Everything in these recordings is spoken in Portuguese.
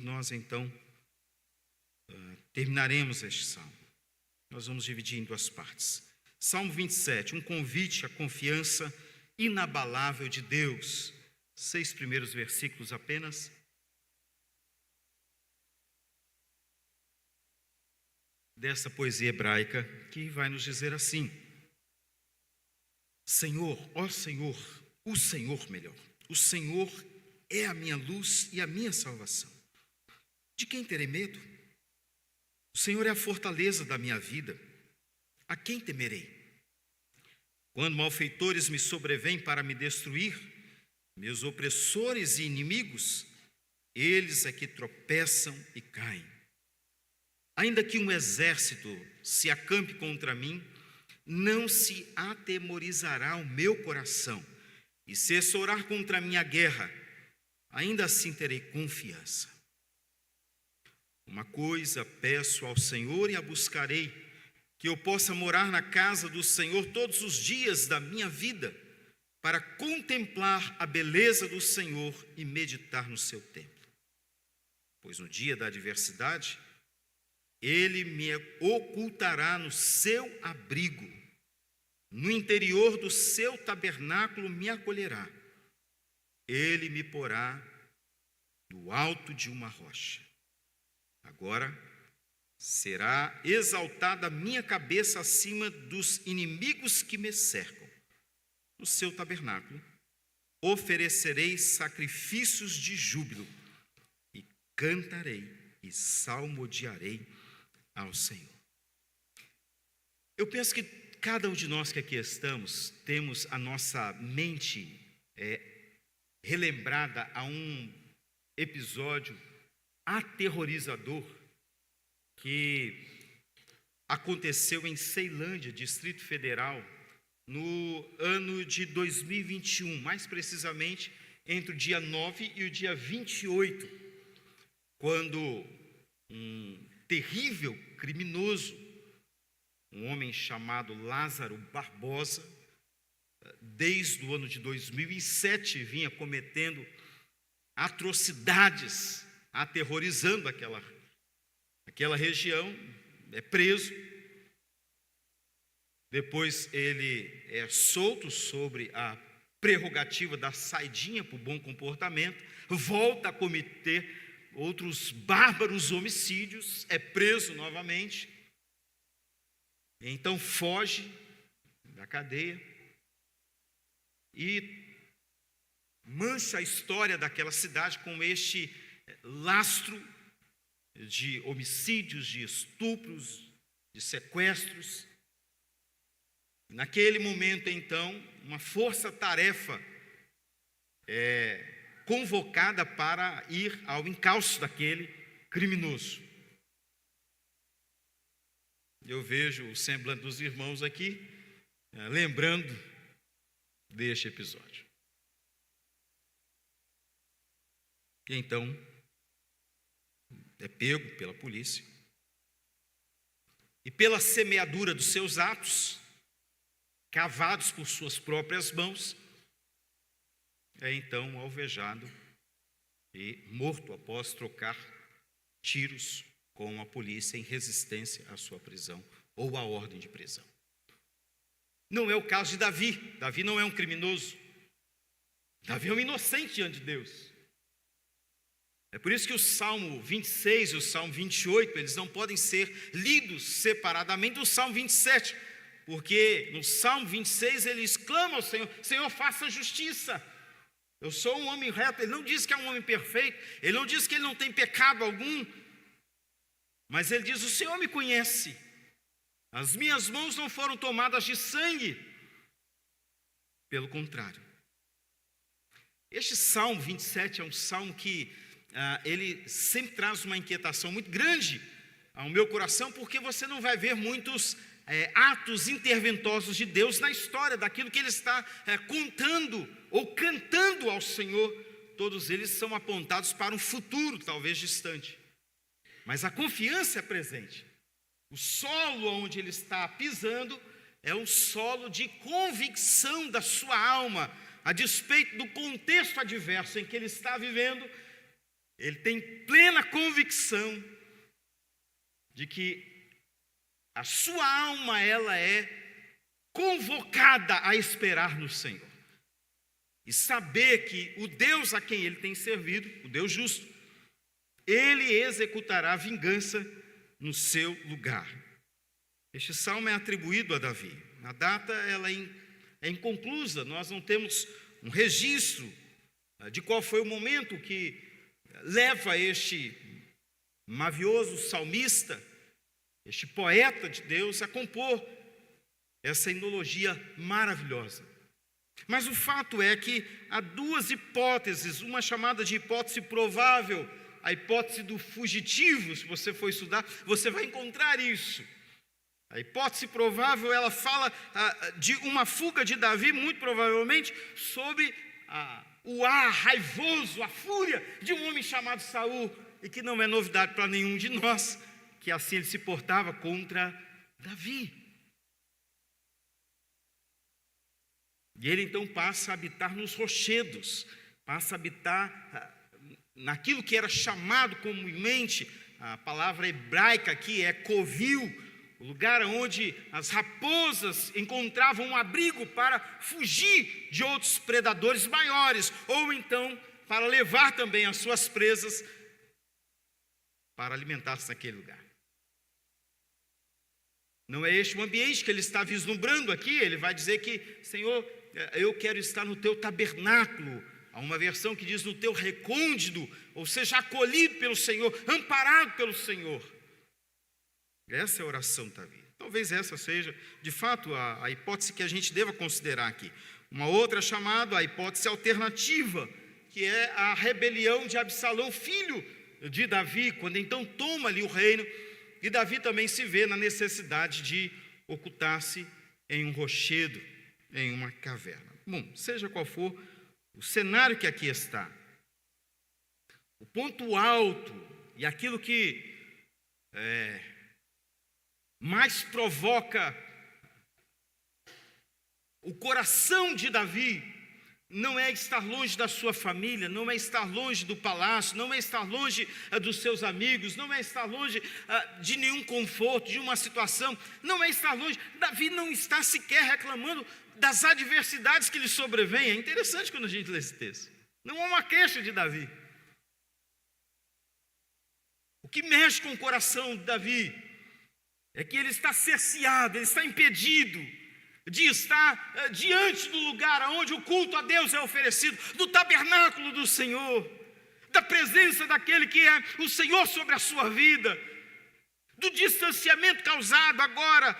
Nós então terminaremos este salmo. Nós vamos dividir em duas partes. Salmo 27, um convite à confiança inabalável de Deus. 6 primeiros versículos apenas. Dessa poesia hebraica que vai nos dizer assim: Senhor, ó Senhor, o Senhor melhor, o Senhor é a minha luz e a minha salvação. De quem terei medo? O Senhor é a fortaleza da minha vida. A quem temerei? Quando malfeitores me sobrevêm para me destruir, meus opressores e inimigos, eles é que tropeçam e caem. Ainda que um exército se acampe contra mim, não se atemorizará o meu coração, e se estourar contra a minha guerra, ainda assim terei confiança. Uma coisa peço ao Senhor e a buscarei, que eu possa morar na casa do Senhor todos os dias da minha vida, para contemplar a beleza do Senhor e meditar no seu templo. Pois no dia da adversidade, Ele me ocultará no seu abrigo, no interior do seu tabernáculo me acolherá. Ele me porá no alto de uma rocha. Agora será exaltada a minha cabeça acima dos inimigos que me cercam. No seu tabernáculo oferecerei sacrifícios de júbilo e cantarei e salmodiarei ao Senhor. Eu penso que cada um de nós que aqui estamos, temos a nossa mente relembrada a um episódio aterrorizador que aconteceu em Ceilândia, Distrito Federal, no ano de 2021, mais precisamente entre o dia 9 e o dia 28, quando um terrível criminoso, um homem chamado Lázaro Barbosa, desde o ano de 2007, vinha cometendo atrocidades, aterrorizando aquela região, é preso. Depois ele é solto sobre a prerrogativa da saidinha para o bom comportamento, volta a cometer outros bárbaros homicídios, é preso novamente, então foge da cadeia e mancha a história daquela cidade com este lastro de homicídios, de estupros, de sequestros. Naquele momento, então, uma força-tarefa convocada para ir ao encalço daquele criminoso. Eu vejo o semblante dos irmãos aqui, lembrando deste episódio. E então, é pego pela polícia. E pela semeadura dos seus atos, cavados por suas próprias mãos, é então alvejado e morto após trocar tiros com a polícia em resistência à sua prisão ou à ordem de prisão. Não é o caso de Davi. Davi não é um criminoso. Davi é um inocente diante de Deus. É por isso que o Salmo 26 e o Salmo 28, eles não podem ser lidos separadamente do Salmo 27, porque no Salmo 26 ele exclama ao Senhor: Senhor, faça justiça. Eu sou um homem reto. Ele não diz que é um homem perfeito, ele não diz que ele não tem pecado algum, mas ele diz: o Senhor me conhece, as minhas mãos não foram tomadas de sangue. Pelo contrário, este Salmo 27 é um salmo que ele sempre traz uma inquietação muito grande ao meu coração, porque você não vai ver muitos atos interventosos de Deus na história, daquilo que Ele está contando ou cantando ao Senhor. Todos eles são apontados para um futuro, talvez distante, mas a confiança é presente. O solo onde ele está pisando é um solo de convicção da sua alma, a despeito do contexto adverso em que ele está vivendo. ele tem plena convicção de que a sua alma, ela é convocada a esperar no Senhor. E saber que o Deus a quem ele tem servido, o Deus justo, ele executará a vingança no seu lugar. Este salmo é atribuído a Davi. A data ela é inconclusa, nós não temos um registro de qual foi o momento que leva este mavioso salmista, este poeta de Deus, a compor essa enologia maravilhosa. Mas o fato é que há duas hipóteses, uma chamada de hipótese provável, a hipótese do fugitivo. Se você for estudar, você vai encontrar isso. A hipótese provável, ela fala de uma fuga de Davi, muito provavelmente, sobre o ar raivoso, a fúria de um homem chamado Saul, e que não é novidade para nenhum de nós, que assim ele se portava contra Davi. E ele então passa a habitar nos rochedos, passa a habitar naquilo que era chamado comumente, a palavra hebraica aqui é covil, o lugar onde as raposas encontravam um abrigo para fugir de outros predadores maiores, ou então para levar também as suas presas para alimentar-se naquele lugar. Não é este o ambiente que ele está vislumbrando aqui. Ele vai dizer que, Senhor, eu quero estar no teu tabernáculo. Há uma versão que diz no teu recôndito, ou seja, acolhido pelo Senhor, amparado pelo Senhor. Essa é a oração de Davi. Talvez essa seja, de fato, a hipótese que a gente deva considerar aqui. Uma outra chamada, a hipótese alternativa, que é a rebelião de Absalão, filho de Davi, quando então toma ali o reino, e Davi também se vê na necessidade de ocultar-se em um rochedo, em uma caverna. Bom, seja qual for o cenário que aqui está, o ponto alto e aquilo que mais provoca o coração de Davi não é estar longe da sua família, não é estar longe do palácio, não é estar longe dos seus amigos, não é estar longe de nenhum conforto, de uma situação, não é estar longe. Davi não está sequer reclamando das adversidades que lhe sobrevêm. É interessante quando a gente lê esse texto. Não há uma queixa de Davi. O que mexe com o coração de Davi é que ele está cerceado, ele está impedido de estar diante do lugar onde o culto a Deus é oferecido, do tabernáculo do Senhor, da presença daquele que é o Senhor sobre a sua vida, do distanciamento causado agora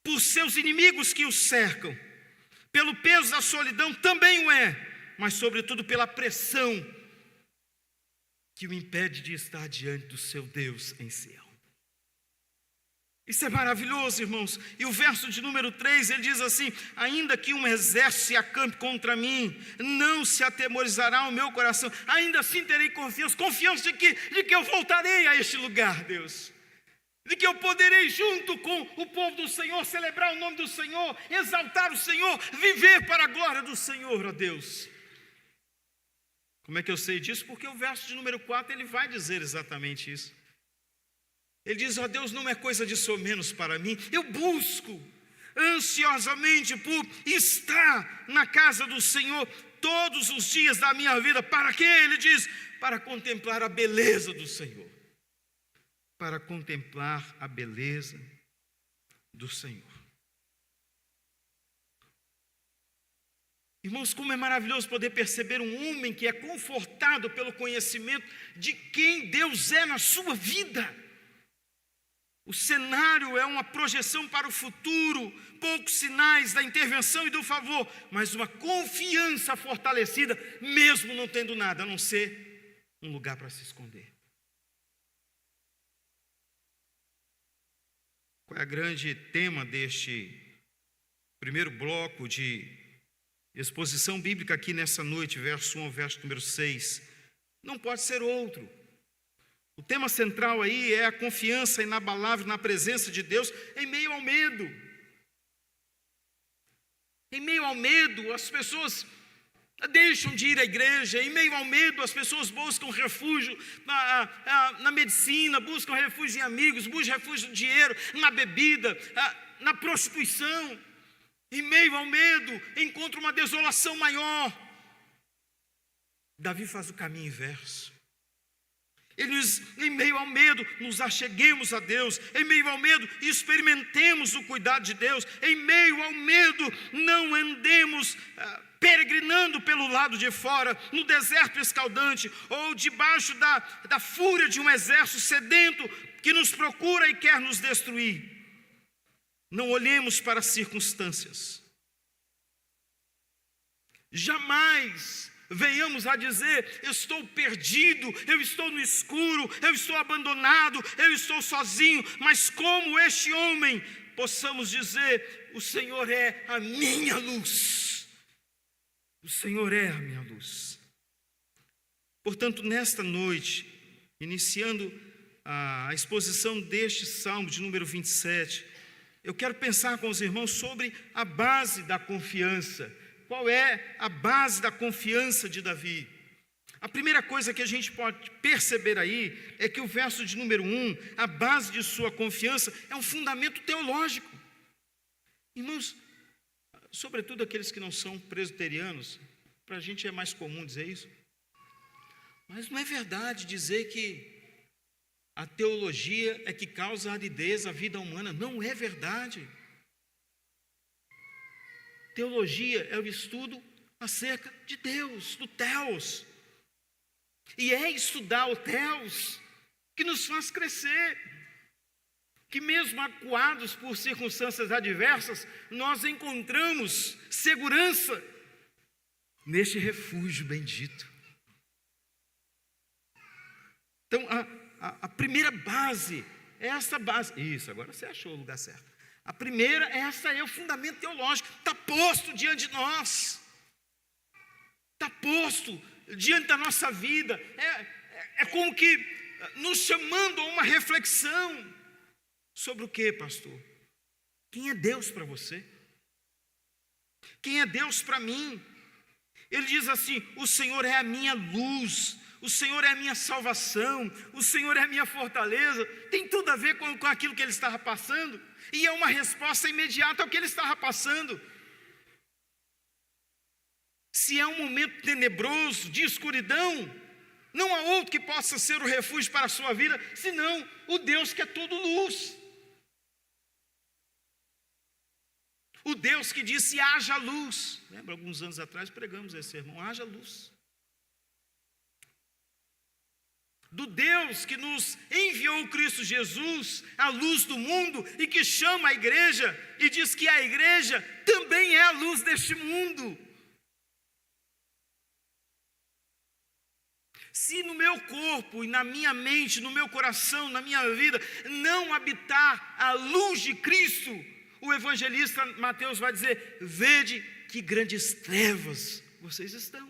por seus inimigos que o cercam, pelo peso da solidão também o é, mas sobretudo pela pressão que o impede de estar diante do seu Deus em Sião. Isso é maravilhoso, irmãos. E o verso de número 3, ele diz assim: ainda que um exército se acampe contra mim, não se atemorizará o meu coração, ainda assim terei confiança de que eu voltarei a este lugar, Deus, de que eu poderei junto com o povo do Senhor, celebrar o nome do Senhor, exaltar o Senhor, viver para a glória do Senhor, ó Deus. Como é que eu sei disso? Porque o verso de número 4, ele vai dizer exatamente isso. Ele diz: ó Deus, não é coisa de somenos para mim, eu busco ansiosamente por estar na casa do Senhor todos os dias da minha vida. Para quê? Ele diz: para contemplar a beleza do Senhor. Para contemplar a beleza do Senhor. Irmãos, como é maravilhoso poder perceber um homem que é confortado pelo conhecimento de quem Deus é na sua vida. O cenário é uma projeção para o futuro, poucos sinais da intervenção e do favor, mas uma confiança fortalecida, mesmo não tendo nada, a não ser um lugar para se esconder. Qual é o grande tema deste primeiro bloco de exposição bíblica aqui nessa noite, verso 1 ao verso número 6? Não pode ser outro. O tema central aí é a confiança inabalável na presença de Deus em meio ao medo. Em meio ao medo, as pessoas deixam de ir à igreja. Em meio ao medo, as pessoas buscam refúgio na medicina, buscam refúgio em amigos, buscam refúgio no dinheiro, na bebida, na prostituição. Em meio ao medo, encontra uma desolação maior. Davi faz o caminho inverso. Ele diz: em meio ao medo, nos acheguemos a Deus. Em meio ao medo, experimentemos o cuidado de Deus. Em meio ao medo, não andemos peregrinando pelo lado de fora, no deserto escaldante, ou debaixo da fúria de um exército sedento que nos procura e quer nos destruir. Não olhemos para as circunstâncias. Jamais venhamos a dizer: eu estou perdido, eu estou no escuro, eu estou abandonado, eu estou sozinho. Mas como este homem, possamos dizer: o Senhor é a minha luz. O Senhor é a minha luz. Portanto, nesta noite, iniciando a exposição deste Salmo de número 27, eu quero pensar com os irmãos sobre a base da confiança. Qual é a base da confiança de Davi? A primeira coisa que a gente pode perceber aí é que o verso de número 1, a base de sua confiança, é um fundamento teológico. Irmãos, sobretudo aqueles que não são presbiterianos, para a gente é mais comum dizer isso, mas não é verdade dizer que a teologia é que causa aridez à vida humana. Não é verdade. Teologia é o estudo acerca de Deus, do Theos. E é estudar o Theos que nos faz crescer. Que mesmo acuados por circunstâncias adversas, nós encontramos segurança neste refúgio bendito. Então, a primeira base é essa base. Isso, agora você achou o lugar certo. A primeira, essa é o fundamento teológico, está posto diante de nós, está posto diante da nossa vida, é como que nos chamando a uma reflexão sobre o que, pastor? Quem é Deus para você? Quem é Deus para mim? Ele diz assim: o Senhor é a minha luz, o Senhor é a minha salvação, o Senhor é a minha fortaleza. Tem tudo a ver com aquilo que ele estava passando, e é uma resposta imediata ao que ele estava passando. Se é um momento tenebroso, de escuridão, não há outro que possa ser o refúgio para a sua vida, senão o Deus que é todo luz. O Deus que disse: haja luz. Lembra, alguns anos atrás pregamos esse sermão: haja luz. Do Deus que nos enviou Cristo Jesus, a luz do mundo, e que chama a igreja, e diz que a igreja também é a luz deste mundo. Se no meu corpo e na minha mente, no meu coração, na minha vida, não habitar a luz de Cristo, o evangelista Mateus vai dizer: vede que grandes trevas vocês estão.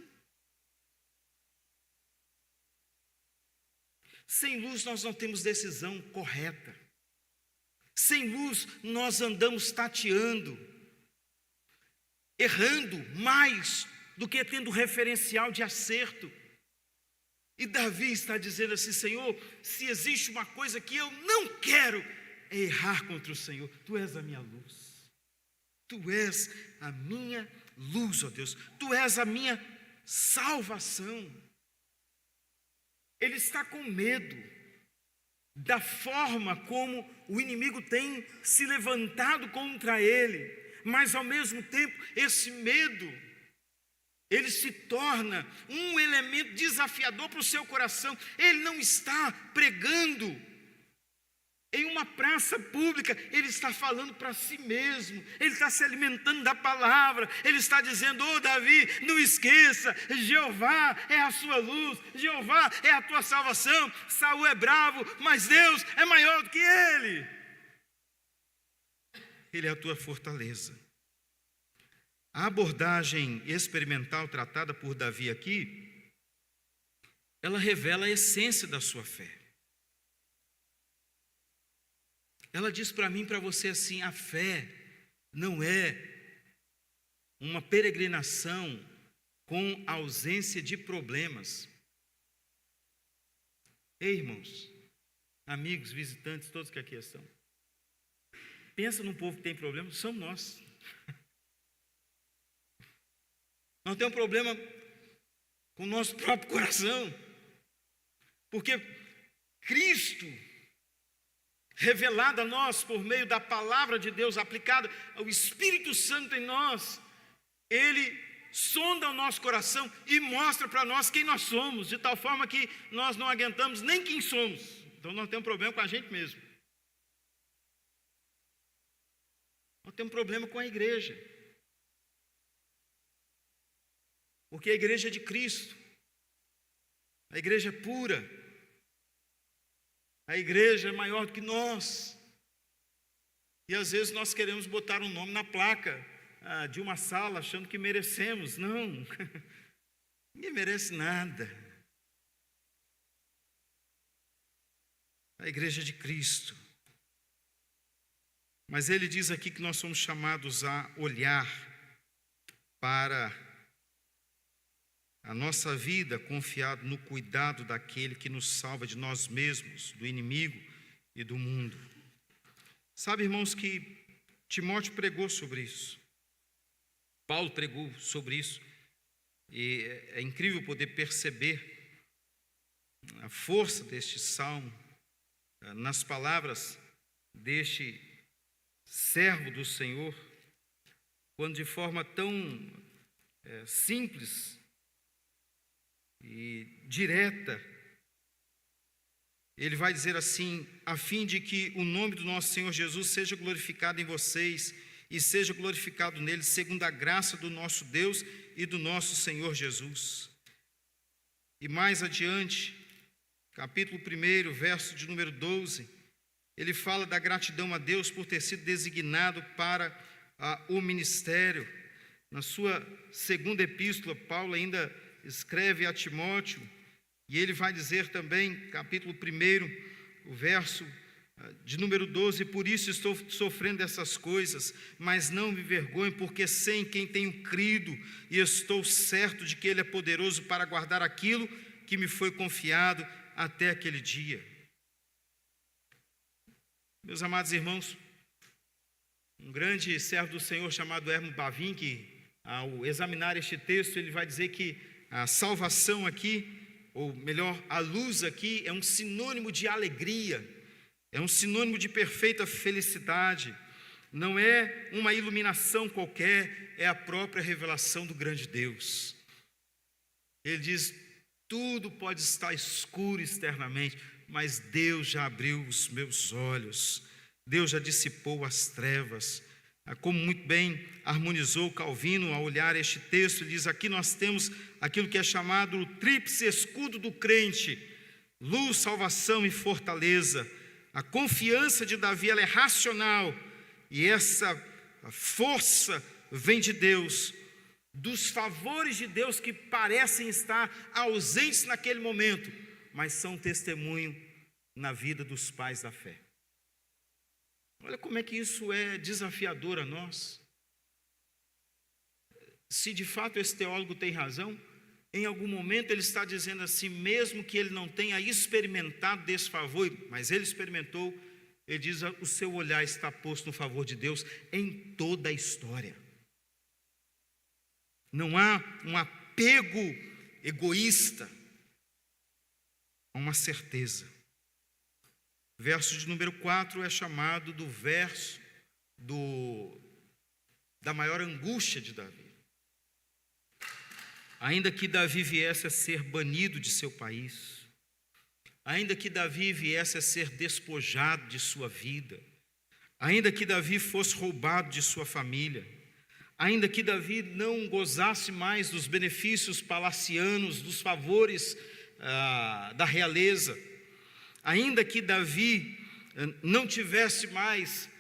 Sem luz nós não temos decisão correta. Sem luz nós andamos tateando, errando mais do que tendo referencial de acerto. E Davi está dizendo assim: Senhor, se existe uma coisa que eu não quero, é errar contra o Senhor. Tu és a minha luz. Tu és a minha luz, ó Deus. Tu és a minha salvação. Ele está com medo da forma como o inimigo tem se levantado contra ele, mas ao mesmo tempo esse medo, ele se torna um elemento desafiador para o seu coração. Ele não está pregando em uma praça pública, ele está falando para si mesmo, ele está se alimentando da palavra, ele está dizendo: ô Davi, não esqueça, Jeová é a sua luz, Jeová é a tua salvação. Saul é bravo, mas Deus é maior do que ele. Ele é a tua fortaleza. A abordagem experimental tratada por Davi aqui, ela revela a essência da sua fé. Ela diz para mim e para você assim: a fé não é uma peregrinação com ausência de problemas. Ei, irmãos, amigos, visitantes, todos que aqui estão. Pensa num povo que tem problema, somos nós. Nós temos problema com o nosso próprio coração. Porque Cristo, revelado a nós por meio da palavra de Deus, aplicada ao Espírito Santo em nós, Ele sonda o nosso coração e mostra para nós quem nós somos, de tal forma que nós não aguentamos nem quem somos. Então nós temos problema com a gente mesmo. Nós temos problema com a igreja. Porque a igreja é de Cristo. A igreja é pura. A igreja é maior do que nós. E às vezes nós queremos botar um nome na placa de uma sala, achando que merecemos. Não, ninguém merece nada. A igreja é de Cristo. Mas ele diz aqui que nós somos chamados a olhar para a nossa vida confiado no cuidado daquele que nos salva de nós mesmos, do inimigo e do mundo. Sabe, irmãos, que Timóteo pregou sobre isso. Paulo pregou sobre isso. E é incrível poder perceber a força deste salmo nas palavras deste servo do Senhor, quando de forma tão simples e direta, ele vai dizer assim: a fim de que o nome do nosso Senhor Jesus seja glorificado em vocês e seja glorificado neles, segundo a graça do nosso Deus e do nosso Senhor Jesus. E mais adiante, capítulo 1, verso de número 12, ele fala da gratidão a Deus por ter sido designado para o ministério. Na sua segunda epístola, Paulo ainda escreve a Timóteo, e ele vai dizer também, capítulo 1, o verso de número 12: por isso estou sofrendo essas coisas, mas não me envergonho, porque sei em quem tenho crido, e estou certo de que Ele é poderoso para guardar aquilo que me foi confiado até aquele dia. Meus amados irmãos, um grande servo do Senhor chamado Herman Bavinck, ao examinar este texto, ele vai dizer que a salvação aqui, ou melhor, a luz aqui, é um sinônimo de alegria, é um sinônimo de perfeita felicidade. Não é uma iluminação qualquer, é a própria revelação do grande Deus. Ele diz: tudo pode estar escuro externamente, mas Deus já abriu os meus olhos, Deus já dissipou as trevas. Como muito bem harmonizou Calvino ao olhar este texto, ele diz: aqui nós temos aquilo que é chamado o tríplice escudo do crente: luz, salvação e fortaleza. A confiança de Davi, ela é racional, e essa força vem de Deus, dos favores de Deus que parecem estar ausentes naquele momento, mas são testemunho na vida dos pais da fé. Olha como é que isso é desafiador a nós. Se de fato esse teólogo tem razão, em algum momento ele está dizendo assim, mesmo que ele não tenha experimentado desse favor, mas ele experimentou, ele diz: o seu olhar está posto no favor de Deus em toda a história. Não há um apego egoísta, há uma certeza. Verso de número 4 é chamado do verso da maior angústia de Davi. Ainda que Davi viesse a ser banido de seu país, ainda que Davi viesse a ser despojado de sua vida, ainda que Davi fosse roubado de sua família, ainda que Davi não gozasse mais dos benefícios palacianos, dos favores da realeza, ainda que Davi não tivesse mais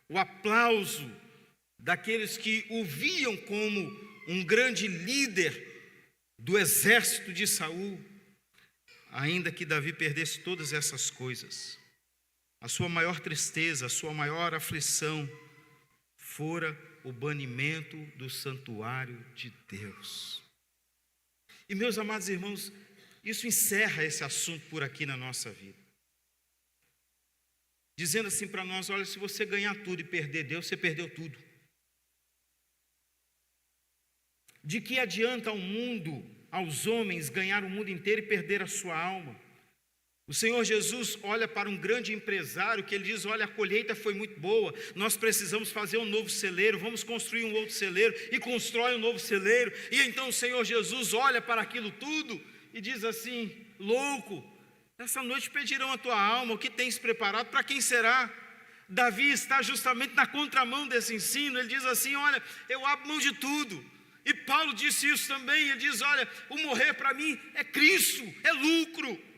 o aplauso daqueles que o viam como um grande líder do exército de Saul, ainda que Davi perdesse todas essas coisas, a sua maior tristeza, a sua maior aflição fora o banimento do santuário de Deus. E, meus amados irmãos, isso encerra esse assunto por aqui na nossa vida. Dizendo assim para nós: olha, se você ganhar tudo e perder Deus, você perdeu tudo. De que adianta ao mundo, aos homens, ganhar o mundo inteiro e perder a sua alma? O Senhor Jesus olha para um grande empresário que ele diz: olha, a colheita foi muito boa, nós precisamos fazer um novo celeiro, vamos construir um outro celeiro, e constrói um novo celeiro. E então o Senhor Jesus olha para aquilo tudo e diz assim: louco, essa noite pedirão a tua alma, o que tens preparado, para quem será? Davi está justamente na contramão desse ensino. Ele diz assim: olha, eu abro mão de tudo. E Paulo disse isso também. Ele diz: olha, o morrer para mim é Cristo, é lucro.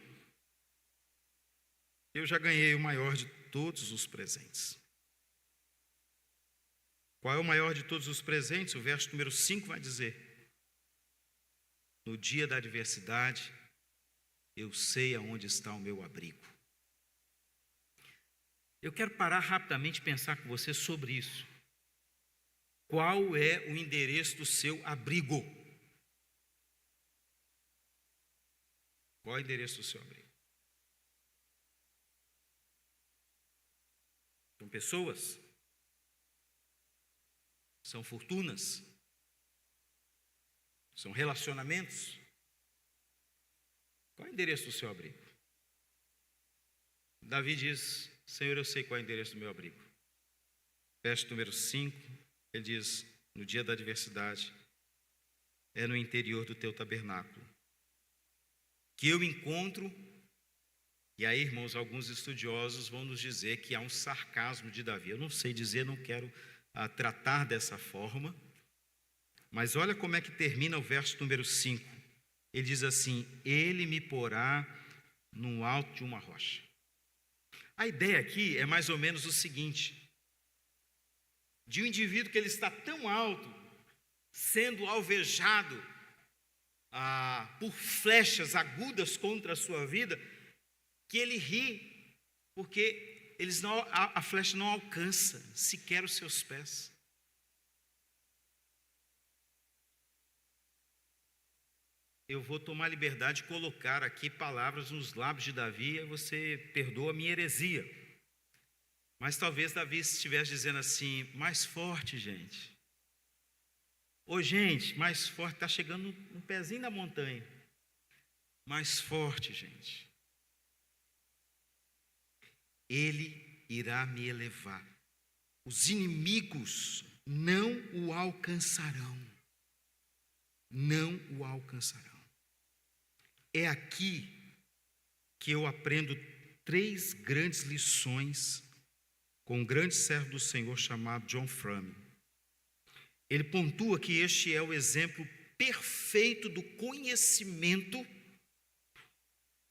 Eu já ganhei o maior de todos os presentes. Qual é o maior de todos os presentes? O verso número 5 vai dizer: no dia da adversidade, eu sei aonde está o meu abrigo. Eu quero parar rapidamente e pensar com você sobre isso. Qual é o endereço do seu abrigo? Qual é o endereço do seu abrigo? São pessoas? São fortunas? São relacionamentos? Qual é o endereço do seu abrigo? Davi diz: Senhor, eu sei qual é o endereço do meu abrigo. Verso número 5, ele diz: no dia da adversidade, é no interior do teu tabernáculo que eu encontro. E aí, irmãos, alguns estudiosos vão nos dizer que há um sarcasmo de Davi. Eu não sei dizer, não quero tratar dessa forma, mas olha como é que termina o verso número 5. Ele diz assim: ele me porá no alto de uma rocha. A ideia aqui é mais ou menos o seguinte: de um indivíduo que ele está tão alto, sendo alvejado por flechas agudas contra a sua vida, que ele ri, porque a flecha não alcança sequer os seus pés. Eu vou tomar liberdade de colocar aqui palavras nos lábios de Davi, e você perdoa a minha heresia. Mas talvez Davi estivesse dizendo assim: mais forte, gente. Ô, gente, mais forte, está chegando um pezinho da montanha. Mais forte, gente. Ele irá me elevar. Os inimigos não o alcançarão. Não o alcançarão. É aqui que eu aprendo 3 grandes lições com um grande servo do Senhor chamado John Frame. Ele pontua que este é o exemplo perfeito do conhecimento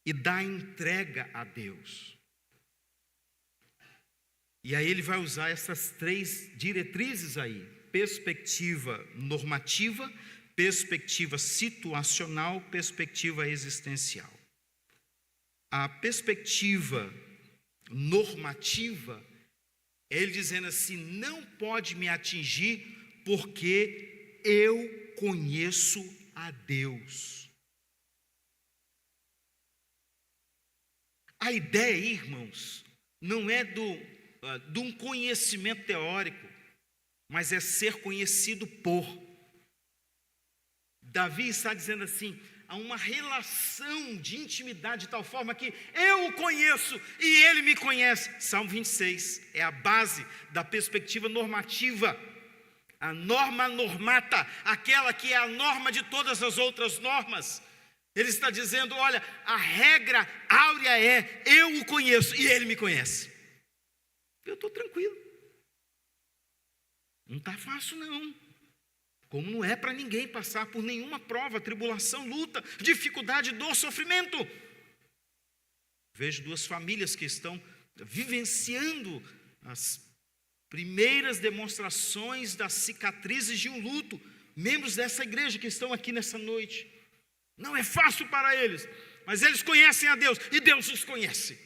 e da entrega a Deus. E aí ele vai usar essas 3 diretrizes aí: perspectiva normativa, perspectiva situacional, perspectiva existencial. A perspectiva normativa, ele dizendo assim: não pode me atingir porque eu conheço a Deus. A ideia, irmãos, não é de um conhecimento teórico, mas é ser conhecido por. Davi está dizendo assim: há uma relação de intimidade de tal forma que eu o conheço e ele me conhece. Salmo 26 é a base da perspectiva normativa. A norma normata, aquela que é a norma de todas as outras normas. Ele está dizendo: olha, a regra áurea é: eu o conheço e ele me conhece. Eu estou tranquilo. Não está fácil não. Como não é para ninguém passar por nenhuma prova, tribulação, luta, dificuldade, dor, sofrimento. Vejo 2 famílias que estão vivenciando as primeiras demonstrações das cicatrizes de um luto. Membros dessa igreja que estão aqui nessa noite. Não é fácil para eles, mas eles conhecem a Deus e Deus os conhece.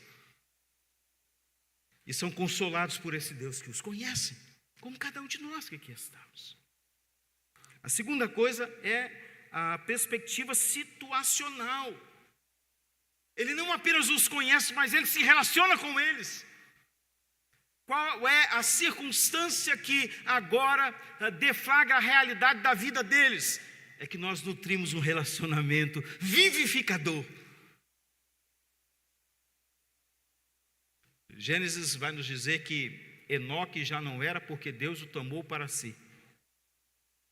E são consolados por esse Deus que os conhece. como cada um de nós que aqui estamos. A segunda coisa é a perspectiva situacional. Ele não apenas os conhece, mas ele se relaciona com eles. Qual é a circunstância que agora deflagra a realidade da vida deles? É que nós nutrimos um relacionamento vivificador. Gênesis vai nos dizer que Enoque já não era porque Deus o tomou para si,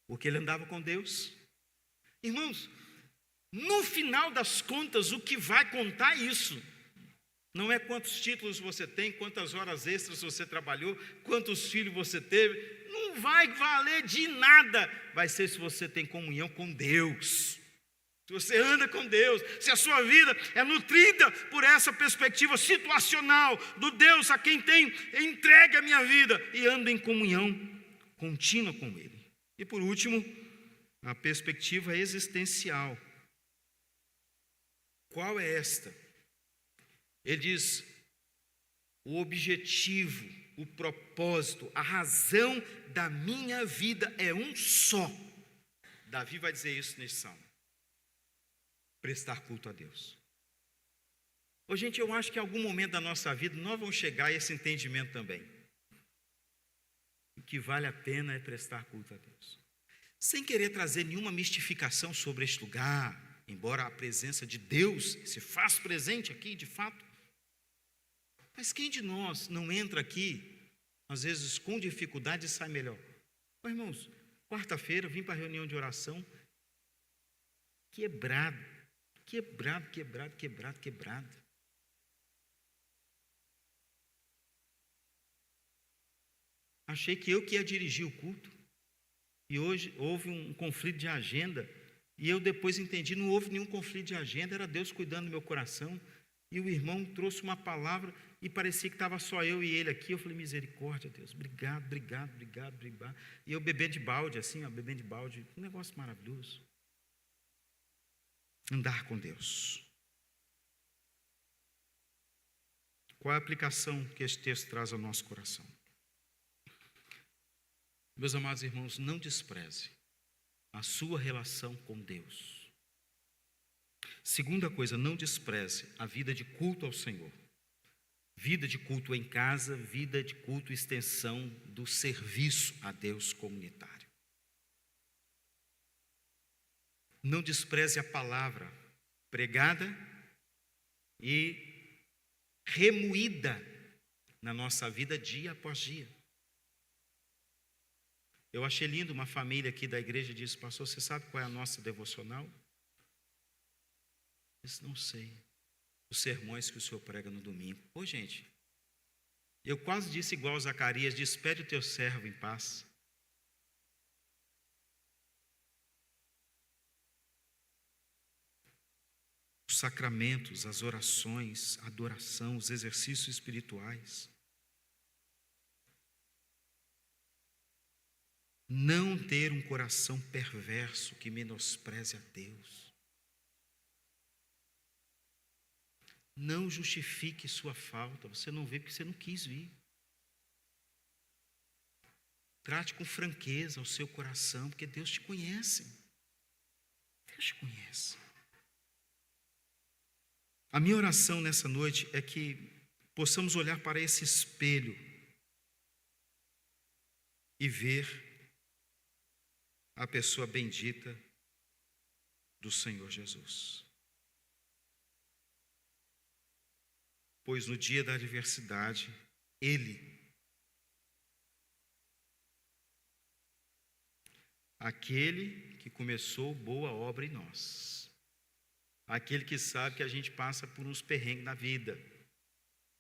porque ele andava com Deus. Irmãos, no final das contas, o que vai contar isso não é quantos títulos você tem, quantas horas extras você trabalhou, quantos filhos você teve. Não vai valer de nada. Vai ser se você tem comunhão com Deus, se você anda com Deus, se a sua vida é nutrida por essa perspectiva situacional do Deus a quem tem entregue a minha vida e anda em comunhão contínua com Ele. E por último, a perspectiva existencial. Qual é esta? Ele diz: o objetivo, o propósito, a razão da minha vida é um só. Davi vai dizer isso nesse salmo: prestar culto a Deus. Ô, gente, eu acho que em algum momento da nossa vida nós vamos chegar a esse entendimento também. O que vale a pena é prestar culto a Deus. Sem querer trazer nenhuma mistificação sobre este lugar, embora a presença de Deus se faça presente aqui, de fato. Mas quem de nós não entra aqui, às vezes com dificuldade, e sai melhor? Ô, irmãos, quarta-feira vim para a reunião de oração, quebrado. Achei que eu que ia dirigir o culto, e hoje houve um conflito de agenda, e eu depois entendi, não houve nenhum conflito de agenda, era Deus cuidando do meu coração, e o irmão trouxe uma palavra, e parecia que estava só eu e ele aqui. Eu falei: misericórdia, Deus, obrigado. E eu bebendo de balde, assim, um negócio maravilhoso. Andar com Deus. Qual é a aplicação que este texto traz ao nosso coração? Meus amados irmãos, não despreze a sua relação com Deus. Segunda coisa, não despreze a vida de culto ao Senhor. Vida de culto em casa, vida de culto, extensão do serviço a Deus comunitário. Não despreze a palavra pregada e remoída na nossa vida dia após dia. Eu achei lindo, uma família aqui da igreja disse: pastor, você sabe qual é a nossa devocional? Eu disse: não sei. Os sermões que o senhor prega no domingo. Ô, gente, eu quase disse igual a Zacarias: despede o teu servo em paz. Os sacramentos, as orações, a adoração, os exercícios espirituais. Não ter um coração perverso que menospreze a Deus. Não justifique sua falta. Você não veio porque você não quis vir. Trate com franqueza o seu coração, porque Deus te conhece. Deus te conhece. A minha oração nessa noite é que possamos olhar para esse espelho e ver a pessoa bendita do Senhor Jesus. Pois no dia da adversidade, Ele, aquele que começou boa obra em nós, aquele que sabe que a gente passa por uns perrengues na vida,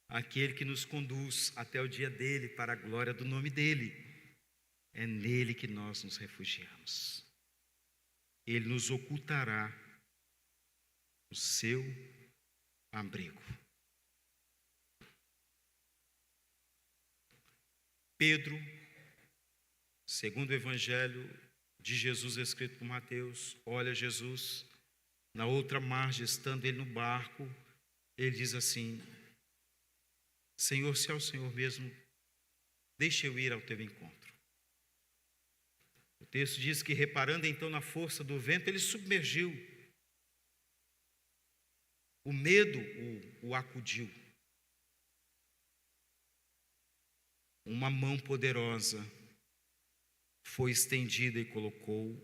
aquele que nos conduz até o dia dele para a glória do nome dele, é nele que nós nos refugiamos. Ele nos ocultará no seu abrigo. Pedro, segundo o Evangelho de Jesus escrito por Mateus, olha Jesus, na outra margem, estando ele no barco, ele diz assim: Senhor, se é o Senhor mesmo, deixa eu ir ao teu encontro. O texto diz que, reparando então na força do vento, ele submergiu. O medo o acudiu. Uma mão poderosa foi estendida e colocou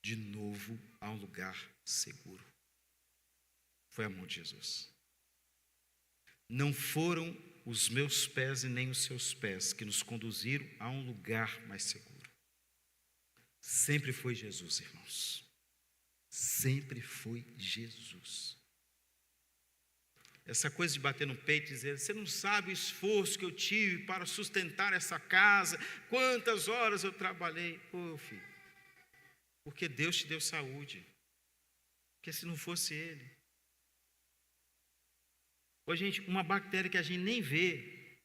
de novo a um lugar seguro. Foi a mão de Jesus. Não foram os meus pés e nem os seus pés que nos conduziram a um lugar mais seguro. Sempre foi Jesus, irmãos. Sempre foi Jesus. Essa coisa de bater no peito e dizer: você não sabe o esforço que eu tive para sustentar essa casa, quantas horas eu trabalhei. Pô, filho, porque Deus te deu saúde. Porque se não fosse Ele. Ô, gente, uma bactéria que a gente nem vê,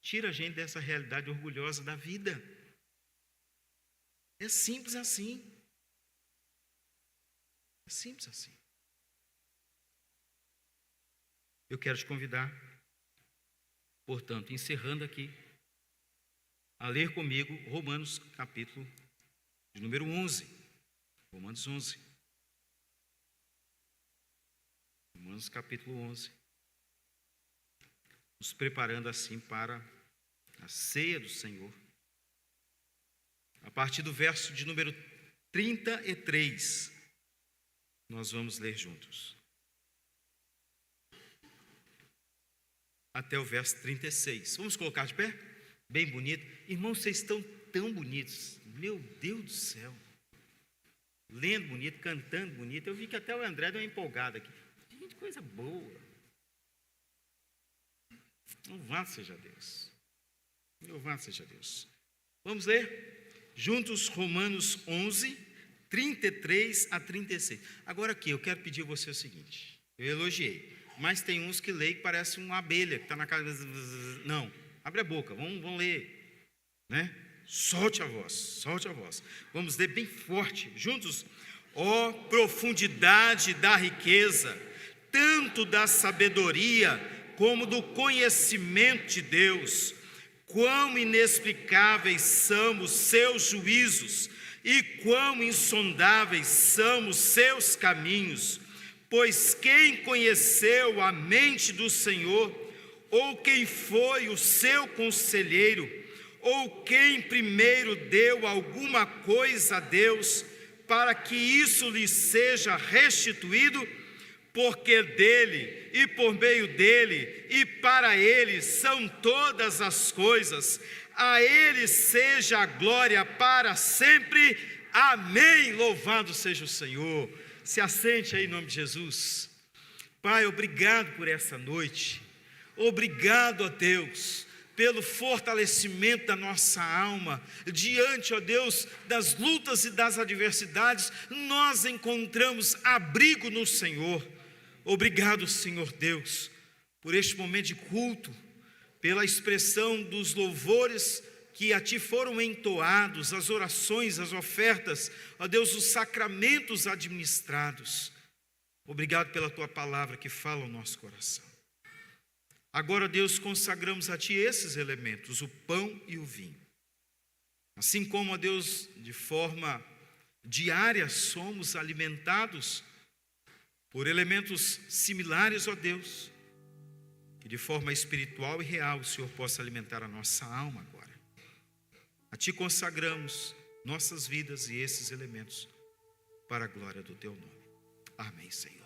tira a gente dessa realidade orgulhosa da vida. É simples assim. É simples assim. Eu quero te convidar, portanto, encerrando aqui, a ler comigo Romanos capítulo de número 11. Romanos 11. Romanos capítulo 11. Nos preparando assim para a ceia do Senhor. A partir do verso de número 33, nós vamos ler juntos. Até o verso 36. Vamos colocar de pé? Bem bonito. Irmãos, vocês estão tão bonitos. Meu Deus do céu. Lendo bonito, cantando bonito. Eu vi que até o André deu uma empolgada aqui. Gente, coisa boa. Louvado seja Deus. Louvado seja Deus. Vamos ler juntos Romanos 11, 33 a 36. Agora aqui, eu quero pedir a você o seguinte. Eu elogiei. Mas tem uns que leem que parece uma abelha que está na casa. Não, abre a boca, vamos ler. Né? Solte a voz, solte a voz. Vamos ler bem forte, juntos. Ó profundidade da riqueza, tanto da sabedoria como do conhecimento de Deus. Quão inexplicáveis são os seus juízos e quão insondáveis são os seus caminhos. Pois quem conheceu a mente do Senhor, ou quem foi o seu conselheiro, ou quem primeiro deu alguma coisa a Deus, para que isso lhe seja restituído? Porque dele, e por meio dele, e para ele são todas as coisas. A ele seja a glória para sempre. Amém. Louvado seja o Senhor. Se assente aí em nome de Jesus. Pai, obrigado por essa noite. Obrigado a Deus pelo fortalecimento da nossa alma. Diante, ó Deus, das lutas e das adversidades, nós encontramos abrigo no Senhor. Obrigado, Senhor Deus, por este momento de culto, pela expressão dos louvores que a Ti foram entoados, as orações, as ofertas, ó Deus, os sacramentos administrados. Obrigado pela Tua palavra que fala ao nosso coração. Agora, Deus, consagramos a Ti esses elementos, o pão e o vinho. Assim como, ó Deus, de forma diária somos alimentados por elementos similares, ó Deus, que de forma espiritual e real o Senhor possa alimentar a nossa alma agora. A Ti consagramos nossas vidas e esses elementos para a glória do Teu nome. Amém, Senhor.